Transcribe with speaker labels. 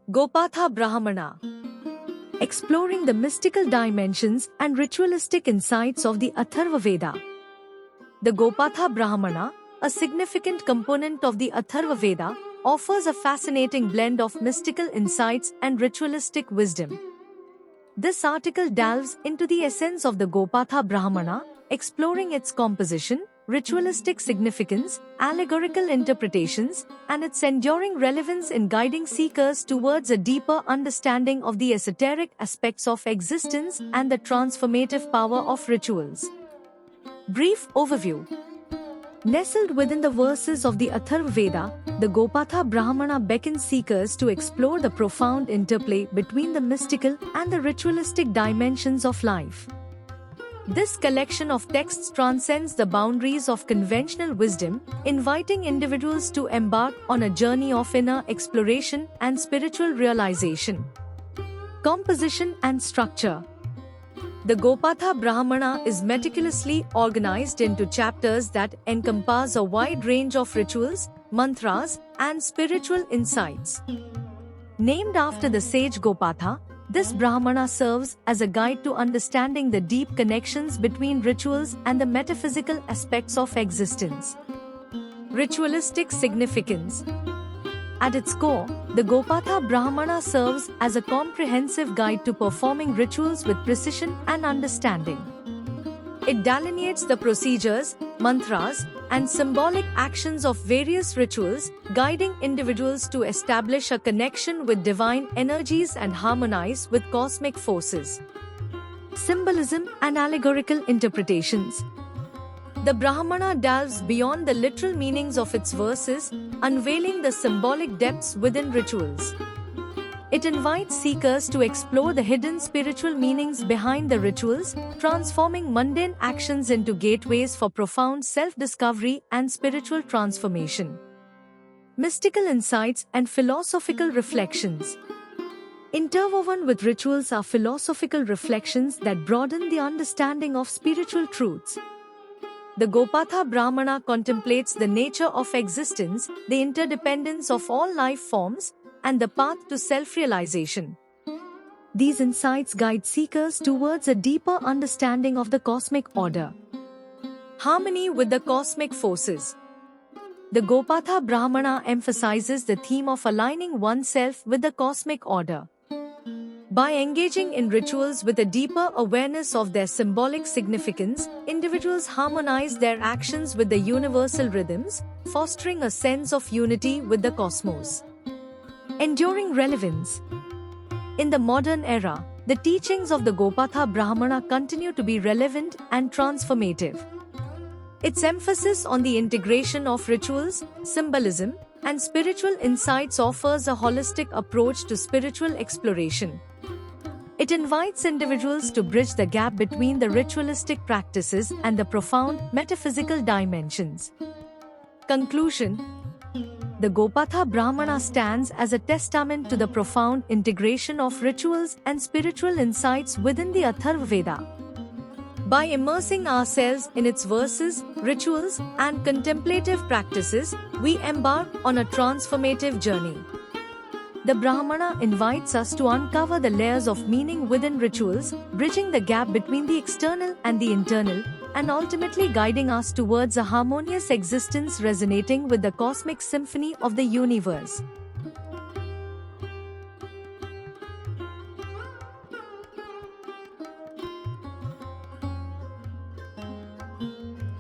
Speaker 1: Gopatha Brahmana. Exploring the mystical dimensions and ritualistic insights of the Atharva Veda. The Gopatha Brahmana, a significant component of the Atharva Veda, offers a fascinating blend of mystical insights and ritualistic wisdom. This article delves into the essence of the Gopatha Brahmana, exploring its composition, ritualistic significance, allegorical interpretations, and its enduring relevance in guiding seekers towards a deeper understanding of the esoteric aspects of existence and the transformative power of rituals. Brief overview. Nestled within the verses of the Atharva Veda, the Gopatha Brahmana beckons seekers to explore the profound interplay between the mystical and the ritualistic dimensions of life. This collection of texts transcends the boundaries of conventional wisdom, inviting individuals to embark on a journey of inner exploration and spiritual realization. Composition and structure. The Gopatha Brahmana is meticulously organized into chapters that encompass a wide range of rituals, mantras, and spiritual insights. Named after the sage Gopatha, this Brahmana serves as a guide to understanding the deep connections between rituals and the metaphysical aspects of existence. Ritualistic significance. At its core, the Gopatha Brahmana serves as a comprehensive guide to performing rituals with precision and understanding. It delineates the procedures, mantras, and symbolic actions of various rituals, guiding individuals to establish a connection with divine energies and harmonize with cosmic forces. Symbolism and allegorical interpretations. The Brahmana delves beyond the literal meanings of its verses, unveiling the symbolic depths within rituals. It invites seekers to explore the hidden spiritual meanings behind the rituals, transforming mundane actions into gateways for profound self-discovery and spiritual transformation. Mystical insights and philosophical reflections. Interwoven with rituals are philosophical reflections that broaden the understanding of spiritual truths. The Gopatha Brahmana contemplates the nature of existence, the interdependence of all life forms, and the path to self-realization. These insights guide seekers towards a deeper understanding of the cosmic order. Harmony with the cosmic forces. The Gopatha Brahmana emphasizes the theme of aligning oneself with the cosmic order. By engaging in rituals with a deeper awareness of their symbolic significance, individuals harmonize their actions with the universal rhythms, fostering a sense of unity with the cosmos. Enduring relevance. In the modern era, the teachings of the Gopatha Brahmana continue to be relevant and transformative. Its emphasis on the integration of rituals, symbolism, and spiritual insights offers a holistic approach to spiritual exploration. It invites individuals to bridge the gap between the ritualistic practices and the profound metaphysical dimensions. Conclusion. The Gopatha Brahmana stands as a testament to the profound integration of rituals and spiritual insights within the Atharva Veda. By immersing ourselves in its verses, rituals, and contemplative practices, we embark on a transformative journey. The Brahmana invites us to uncover the layers of meaning within rituals, bridging the gap between the external and the internal, and ultimately guiding us towards a harmonious existence resonating with the cosmic symphony of the universe.